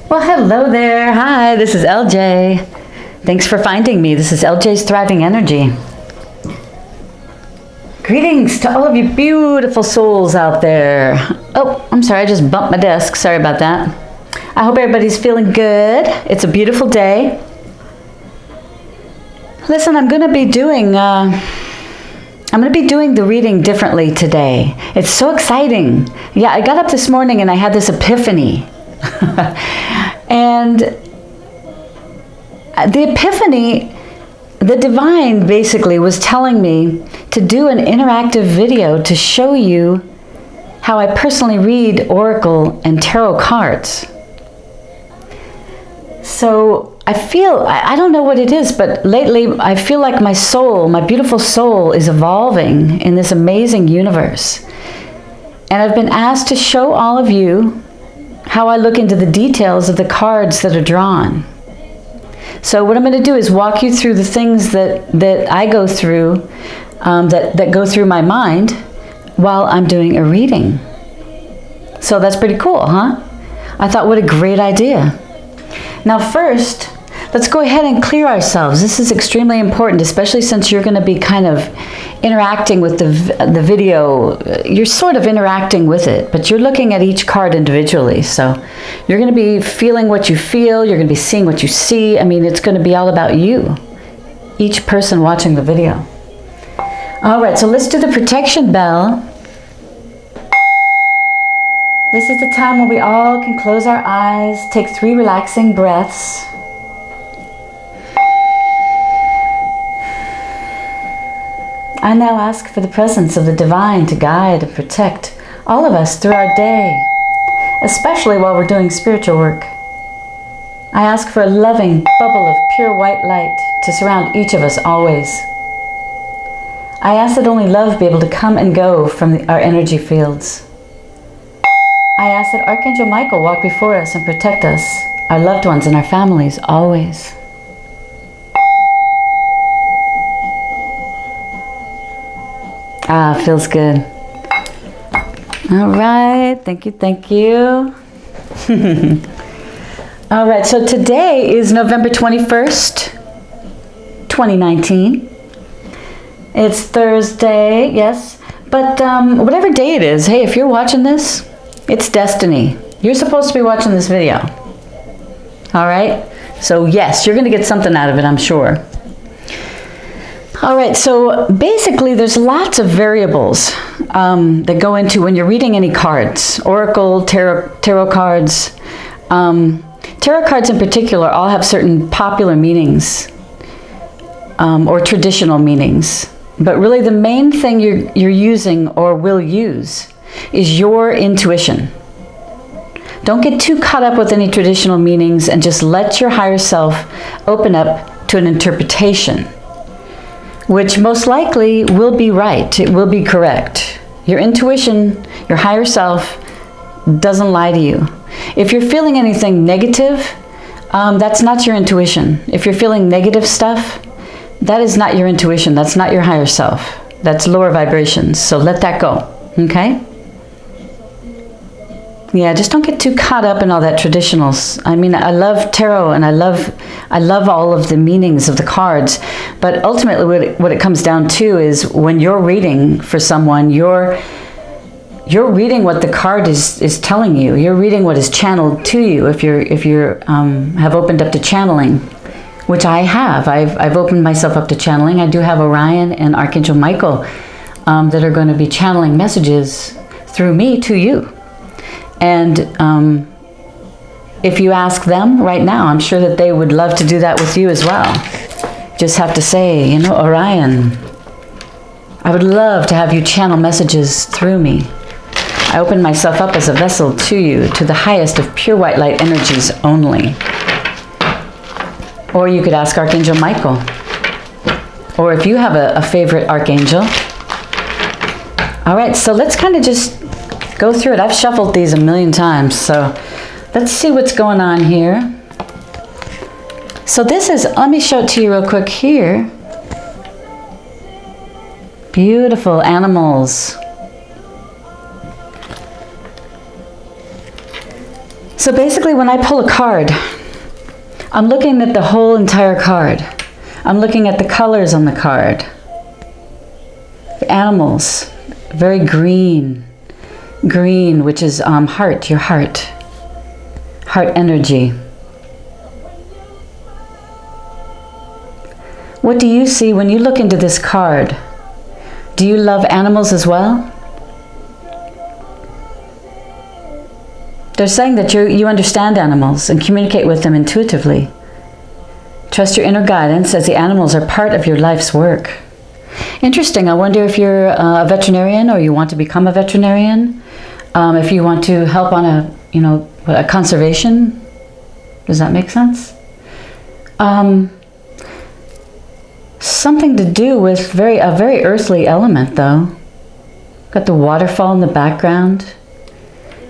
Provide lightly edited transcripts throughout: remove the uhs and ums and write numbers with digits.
Well, hello there. Hi, this is LJ. Thanks for finding me. This is LJ's Thriving Energy. Greetings to all of you beautiful souls out there. Oh, I'm sorry, I just bumped my desk. Sorry about that. I hope everybody's feeling good. It's a beautiful day. Listen, I'm going to be doing the reading differently today. It's so exciting. Yeah, I got up this morning and I had this epiphany. And the epiphany, the divine basically was telling me to do an interactive video to show you how I personally read oracle and tarot cards. So I don't know what it is, but lately I feel like my soul, my beautiful soul, is evolving in this amazing universe. And I've been asked to show all of you how I look into the details of the cards that are drawn. So what I'm going to do is walk you through the things that I go through, that go through my mind while I'm doing a reading. So that's pretty cool, huh? I thought, what a great idea. Now first, let's go ahead and clear ourselves. This is extremely important, especially since you're going to be kind of interacting with the video. You're sort of interacting with it, but you're looking at each card individually. So you're going to be feeling what you feel. You're going to be seeing what you see. I mean, it's going to be all about you, each person watching the video. All right, so let's do the protection bell. This is the time when we all can close our eyes, take 3 relaxing breaths. I now ask for the presence of the divine to guide and protect all of us through our day, especially while we're doing spiritual work. I ask for a loving bubble of pure white light to surround each of us always. I ask that only love be able to come and go from our energy fields. I ask that Archangel Michael walk before us and protect us, our loved ones, and our families always. Ah, feels good. All right, thank you, thank you. All right, so today is November 21st, 2019. It's Thursday, yes, but whatever day it is, hey, if you're watching this, it's destiny. You're supposed to be watching this video. All right, so yes, you're gonna get something out of it, I'm sure. All right, so basically there's lots of variables that go into when you're reading any cards. Oracle, tarot cards. Tarot cards in particular all have certain popular meanings or traditional meanings. But really the main thing you're using or will use is your intuition. Don't get too caught up with any traditional meanings and just let your higher self open up to an interpretation, which most likely will be right. It will be correct. Your intuition, your higher self, doesn't lie to you. If you're feeling anything negative, that's not your intuition. If you're feeling negative stuff, that is not your intuition. That's not your higher self. That's lower vibrations. So let that go, okay? Yeah, just don't get too caught up in all that traditionals. I mean, I love tarot and I love all of the meanings of the cards, but ultimately what it comes down to is when you're reading for someone, you're reading what the card is telling you. You're reading what is channeled to you. If you have opened up to channeling, which I have, I've opened myself up to channeling. I do have Orion and Archangel Michael that are going to be channeling messages through me to you. And if you ask them right now, I'm sure that they would love to do that with you as well. Just have to say, you know, Orion, I would love to have you channel messages through me. I open myself up as a vessel to you, to the highest of pure white light energies only. Or you could ask Archangel Michael. Or if you have a favorite archangel. All right, so let's kind of just go through it. I've shuffled these a million times, so let's see what's going on here. So this is, let me show it to you real quick here. Beautiful animals. So basically when I pull a card, I'm looking at the whole entire card. I'm looking at the colors on the card. The animals, very green. Green, which is heart, your heart. Heart energy. What do you see when you look into this card? Do you love animals as well? They're saying that you understand animals and communicate with them intuitively. Trust your inner guidance as the animals are part of your life's work. Interesting. I wonder if you're a veterinarian or you want to become a veterinarian. If you want to help on a conservation. Does that make sense? Something to do with a very earthly element, though. Got the waterfall in the background.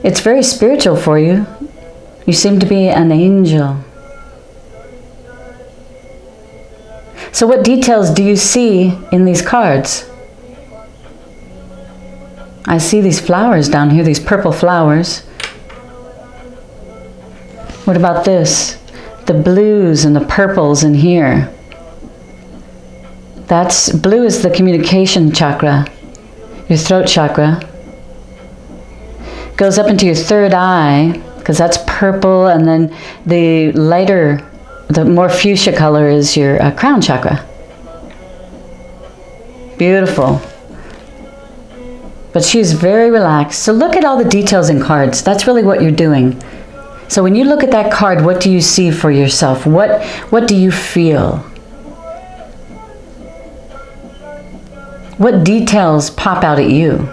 It's very spiritual for you. You seem to be an angel. So what details do you see in these cards? I see these flowers down here, these purple flowers. What about this? The blues and the purples in here. Blue is the communication chakra, your throat chakra. Goes up into your third eye, because that's purple, and then the lighter, the more fuchsia color is your crown chakra. Beautiful. But she's very relaxed. So look at all the details in cards. That's really what you're doing. So when you look at that card, what do you see for yourself? What do you feel? What details pop out at you?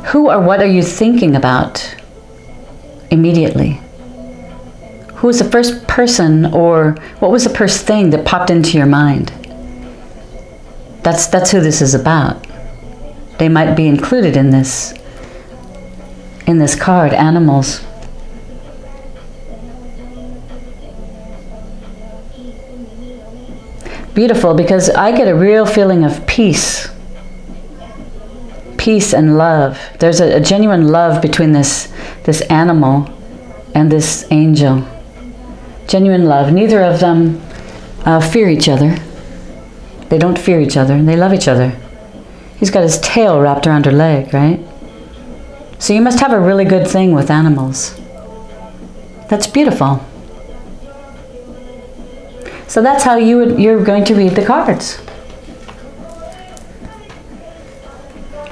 Who or what are you thinking about immediately? Who was the first person, or what was the first thing that popped into your mind? That's who this is about. They might be included in this card, animals. Beautiful, because I get a real feeling of peace. Peace and love. There's a genuine love between this animal and this angel. Genuine love. Neither of them fear each other. They don't fear each other. They love each other. He's got his tail wrapped around her leg, right? So you must have a really good thing with animals. That's beautiful. So that's how you're going to read the cards.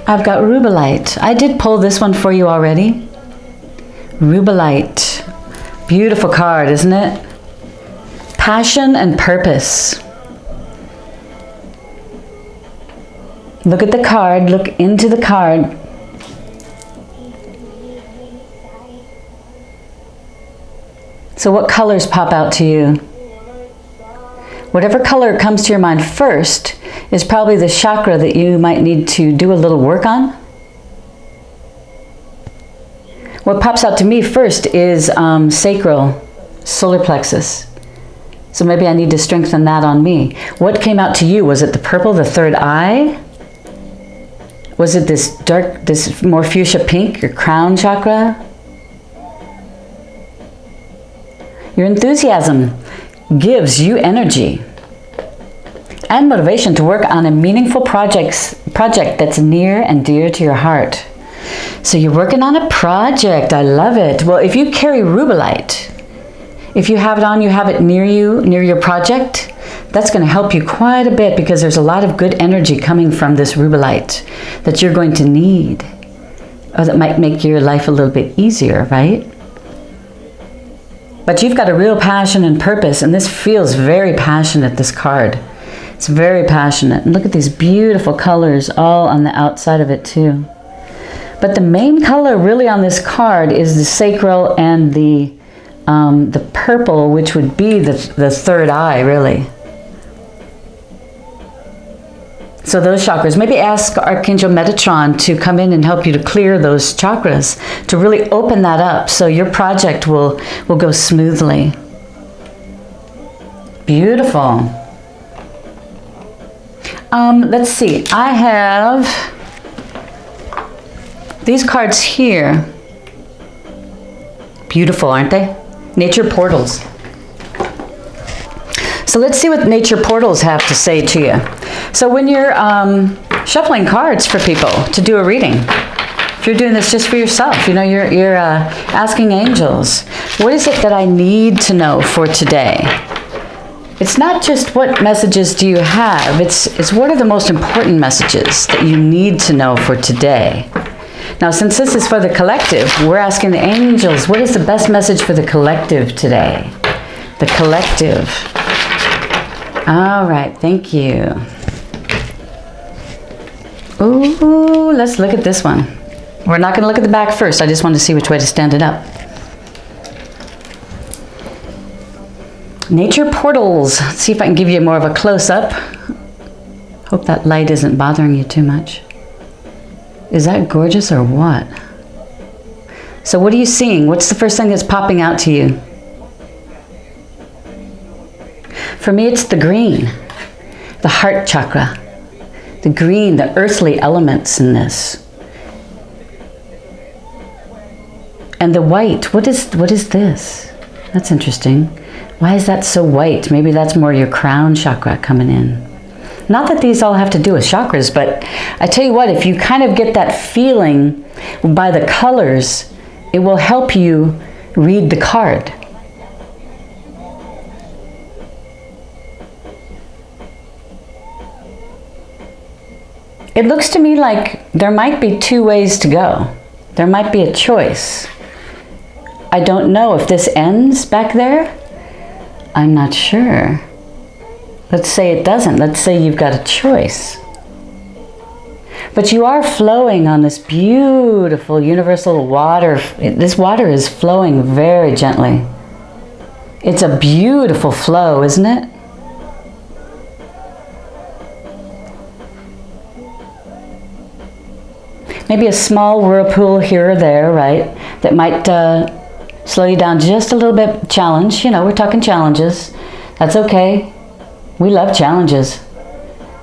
I've got rubellite. I did pull this one for you already. Rubellite. Beautiful card, isn't it? Passion and purpose. Look at the card. Look into the card. So what colors pop out to you? Whatever color comes to your mind first is probably the chakra that you might need to do a little work on. What pops out to me first is sacral, solar plexus. So maybe I need to strengthen that on me. What came out to you? Was it the purple, the third eye? Was it this dark, this more fuchsia pink, your crown chakra? Your enthusiasm gives you energy and motivation to work on a meaningful project that's near and dear to your heart. So you're working on a project. I love it. Well, if you carry rubellite, if you have it on, you have it near you, near your project, that's going to help you quite a bit, because there's a lot of good energy coming from this rubellite that you're going to need, or that might make your life a little bit easier, right? But you've got a real passion and purpose, and this feels very passionate, this card. It's very passionate. And look at these beautiful colors all on the outside of it too. But the main color really on this card is the sacral and the purple, which would be the third eye, really. So those chakras, maybe ask Archangel Metatron to come in and help you to clear those chakras, to really open that up so your project will go smoothly. Beautiful. Let's see, I have these cards here. Beautiful, aren't they? Nature portals. So let's see what nature portals have to say to you. So when you're shuffling cards for people to do a reading, if you're doing this just for yourself, you're asking angels, what is it that I need to know for today? It's not just what messages do you have, it's what are the most important messages that you need to know for today. Now, since this is for the collective, we're asking the angels, what is the best message for the collective today? The collective. All right, thank you. Ooh, let's look at this one. We're not going to look at the back first. I just want to see which way to stand it up. Nature portals. Let's see if I can give you more of a close-up. Hope that light isn't bothering you too much. Is that gorgeous or what? So what are you seeing? What's the first thing that's popping out to you? For me, it's the green, the heart chakra, the green, the earthly elements in this. And the white, what is this? That's interesting. Why is that so white? Maybe that's more your crown chakra coming in. Not that these all have to do with chakras, but I tell you what, if you kind of get that feeling by the colors, it will help you read the card. It looks to me like there might be two ways to go. There might be a choice. I don't know if this ends back there. I'm not sure. Let's say it doesn't. Let's say you've got a choice. But you are flowing on this beautiful universal water. This water is flowing very gently. It's a beautiful flow, isn't it? Maybe a small whirlpool here or there, right? That might slow you down just a little bit. Challenge, we're talking challenges. That's okay. We love challenges.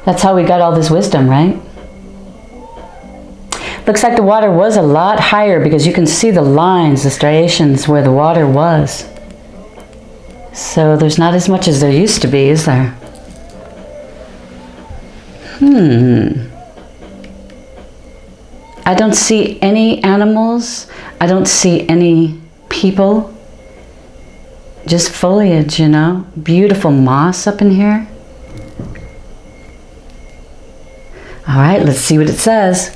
That's how we got all this wisdom, right? Looks like the water was a lot higher because you can see the lines, the striations where the water was. So there's not as much as there used to be, is there? I don't see any animals. I don't see any people. Just foliage, Beautiful moss up in here. All right, let's see what it says.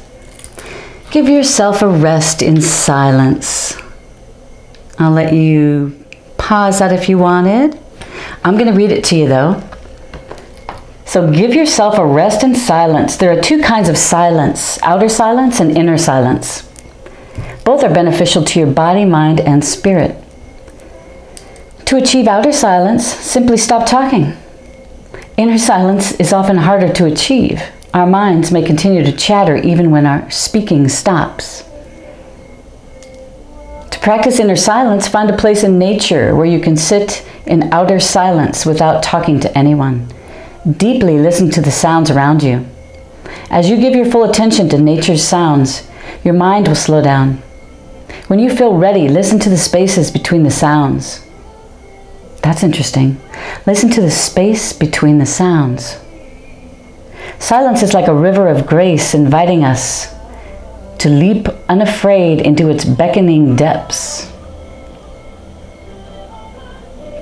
Give yourself a rest in silence. I'll let you pause that if you wanted. I'm going to read it to you, though. So give yourself a rest in silence. There are two kinds of silence, outer silence and inner silence. Both are beneficial to your body, mind, and spirit. To achieve outer silence, simply stop talking. Inner silence is often harder to achieve. Our minds may continue to chatter even when our speaking stops. To practice inner silence, find a place in nature where you can sit in outer silence without talking to anyone. Deeply listen to the sounds around you. As you give your full attention to nature's sounds, your mind will slow down. When you feel ready, listen to the spaces between the sounds. That's interesting. Listen to the space between the sounds. Silence is like a river of grace inviting us to leap unafraid into its beckoning depths.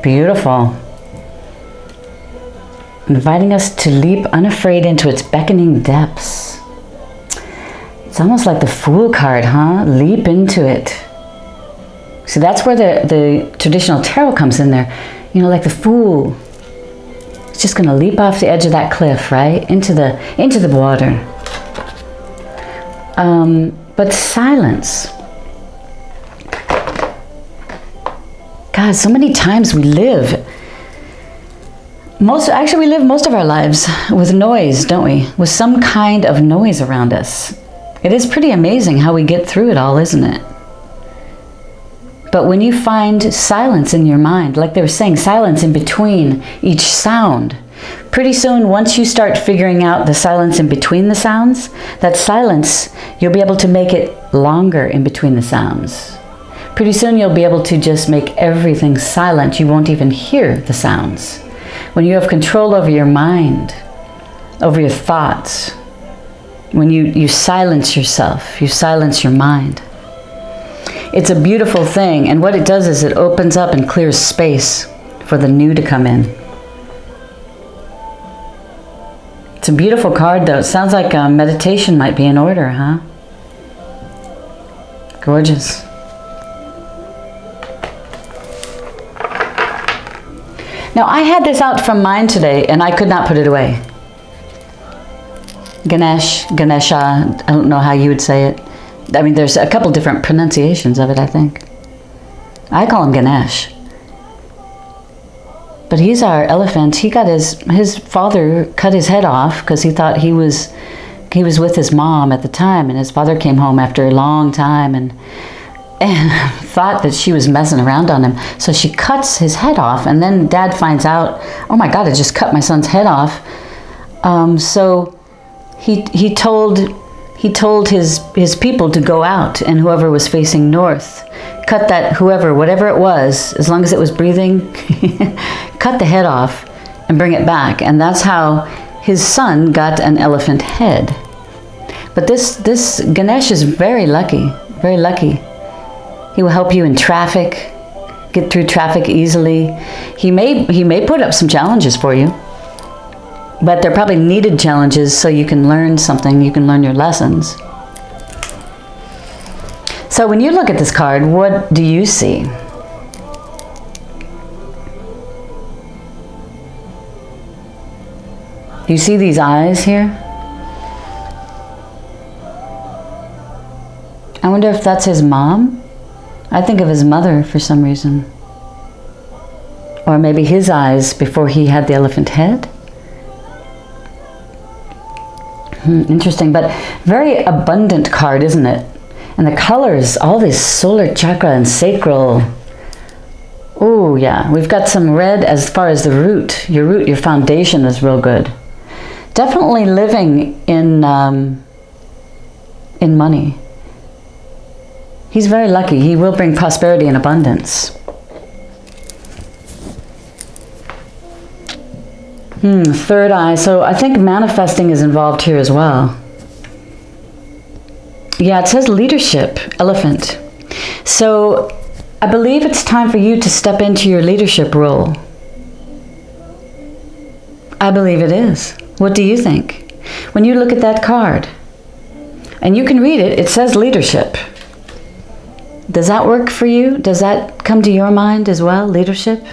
Beautiful. Inviting us to leap unafraid into its beckoning depths. It's almost like the Fool card, huh? Leap into it. See, that's where the traditional tarot comes in there. Like the Fool. It's just going to leap off the edge of that cliff, right? Into the water. But silence. God, so many times we live most of our lives with noise, don't we? With some kind of noise around us. It is pretty amazing how we get through it all, isn't it? But when you find silence in your mind, like they were saying, silence in between each sound, pretty soon, once you start figuring out the silence in between the sounds, that silence, you'll be able to make it longer in between the sounds. Pretty soon you'll be able to just make everything silent. You won't even hear the sounds. When you have control over your mind, over your thoughts, when you silence yourself, you silence your mind. It's a beautiful thing, and what it does is it opens up and clears space for the new to come in. It's a beautiful card, though. It sounds like meditation might be in order, huh? Gorgeous. Now, I had this out from mine today, and I could not put it away. Ganesha, I don't know how you would say it. I mean, there's a couple different pronunciations of it, I think. I call him Ganesh. But he's our elephant. He got his father cut his head off because he thought he was with his mom at the time, and his father came home after a long time and thought that she was messing around on him. So she cuts his head off, and then Dad finds out, oh my God, I just cut my son's head off. So he told his people to go out, and whoever was facing north, cut that, whatever it was, as long as it was breathing, cut the head off and bring it back. And that's how his son got an elephant head. But this Ganesh is very lucky, very lucky. He will help you in traffic, get through traffic easily. He may put up some challenges for you, but they're probably needed challenges so you can learn something, you can learn your lessons. So when you look at this card, what do you see? Do you see these eyes here? I wonder if that's his mom. I think of his mother for some reason. Or maybe his eyes before he had the elephant head. Interesting, but very abundant card, isn't it? And the colors, all this solar chakra and sacral. Oh yeah, we've got some red as far as the root. Your foundation is real good. Definitely living in money. He's very lucky. He will bring prosperity and abundance. Third eye. So I think manifesting is involved here as well. Yeah, it says leadership, elephant. So I believe it's time for you to step into your leadership role. I believe it is. What do you think? When you look at that card, and you can read it, it says leadership. Does that work for you? Does that come to your mind as well, leadership?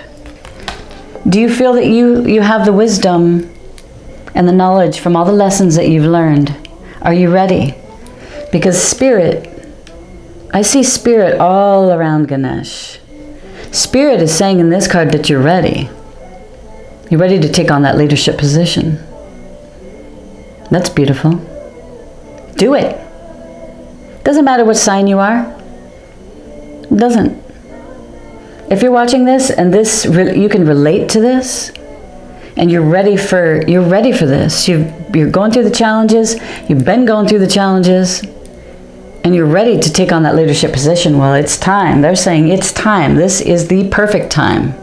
Do you feel that you have the wisdom and the knowledge from all the lessons that you've learned? Are you ready? Because spirit, I see spirit all around Ganesh. Spirit is saying in this card that you're ready. You're ready to take on that leadership position. That's beautiful. Do it. Doesn't matter what sign you are. It doesn't. If you're watching this and you can relate to this, and you're ready for this. You're going through the challenges. You've been going through the challenges, and you're ready to take on that leadership position. Well, it's time. They're saying it's time. This is the perfect time.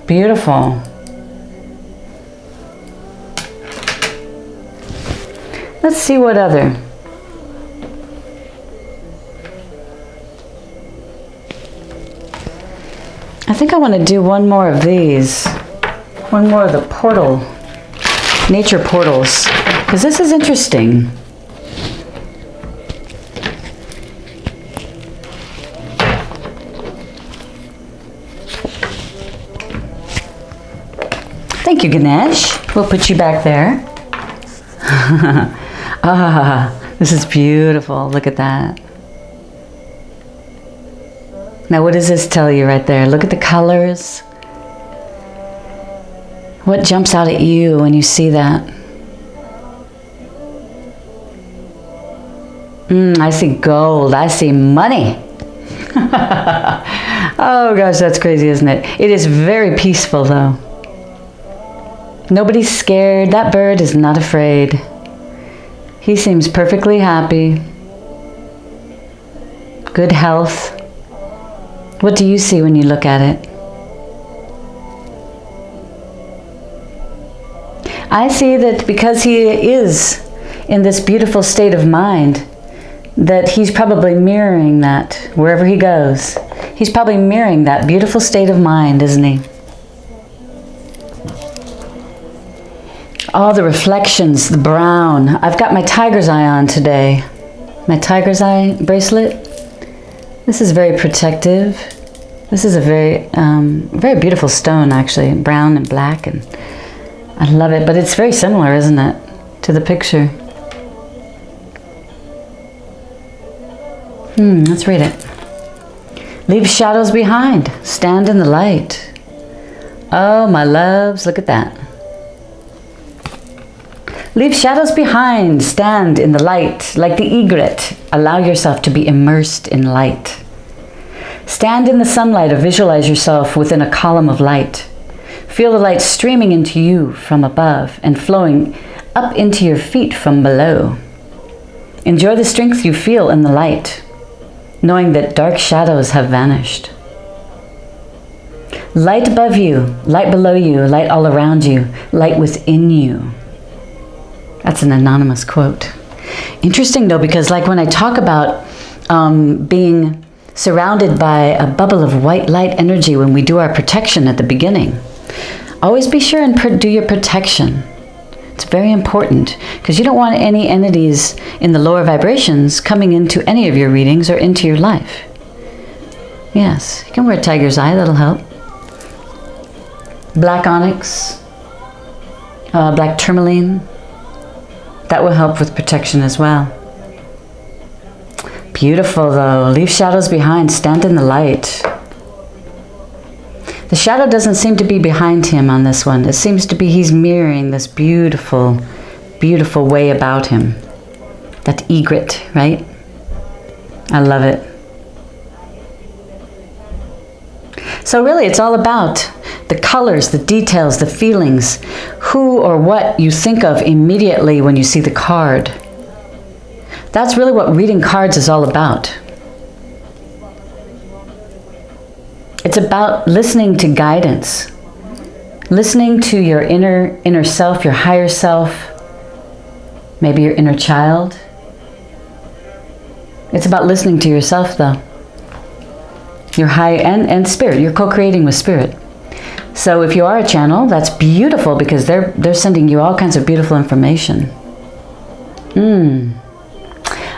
Beautiful. Let's see what other. I think I want to do one more of these. One more of the portal, nature portals, because this is interesting. Thank you, Ganesh. We'll put you back there. This is beautiful. Look at that. Now, what does this tell you right there? Look at the colors. What jumps out at you when you see that? I see gold. I see money. Oh gosh, that's crazy, isn't it? It is very peaceful though. Nobody's scared. That bird is not afraid. He seems perfectly happy. good health. What do you see when you look at it? I see that because he is in this beautiful state of mind, that he's probably mirroring that wherever he goes. He's probably mirroring that beautiful state of mind, isn't he? All the reflections, the brown. I've got my tiger's eye on today. My tiger's eye bracelet. This is very protective. This is a very, very beautiful stone, actually, brown and black, and I love it. But it's very similar, isn't it, to the picture? Let's read it. Leave shadows behind. Stand in the light. Oh, my loves, look at that. Leave shadows behind. Stand in the light. Like the egret, allow yourself to be immersed in light. Stand in the sunlight or visualize yourself within a column of light. Feel the light streaming into you from above and flowing up into your feet from below. Enjoy the strength you feel in the light, knowing that dark shadows have vanished. Light above you, light below you, light all around you, light within you. That's an anonymous quote. Interesting though, because like when I talk about being surrounded by a bubble of white light energy when we do our protection at the beginning, always be sure and do your protection. It's very important because you don't want any entities in the lower vibrations coming into any of your readings or into your life. Yes, you can wear a tiger's eye, that'll help. Black onyx, black tourmaline, that will help with protection as well. Beautiful though. Leave shadows behind. Stand in the light. The shadow doesn't seem to be behind him on this one. It seems to be he's mirroring this beautiful, beautiful way about him. That egret, right? I love it. So really it's all about the colors, the details, the feelings, who or what you think of immediately when you see the card. That's really what reading cards is all about. It's about listening to guidance, listening to your inner self, your higher self, maybe your inner child. It's about listening to yourself though. Your high and spirit, you're co-creating with spirit. So if you are a channel, that's beautiful because they're sending you all kinds of beautiful information.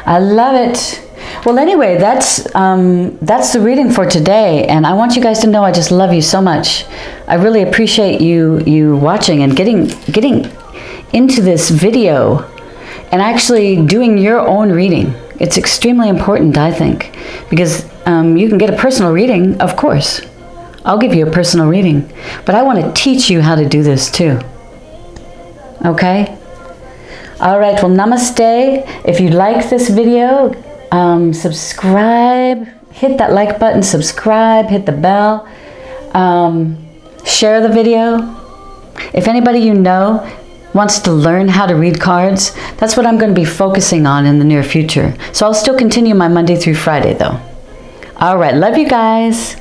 I love it. Well, anyway, that's the reading for today, and I want you guys to know I just love you so much. I really appreciate you watching and getting into this video and actually doing your own reading. It's extremely important, I think, because you can get a personal reading, of course. I'll give you a personal reading, but I want to teach you how to do this too. Okay? All right, well, namaste. If you like this video, subscribe, hit that like button, subscribe, hit the bell, share the video. If anybody you know wants to learn how to read cards, that's what I'm going to be focusing on in the near future. So I'll still continue my Monday through Friday though. All right, love you guys.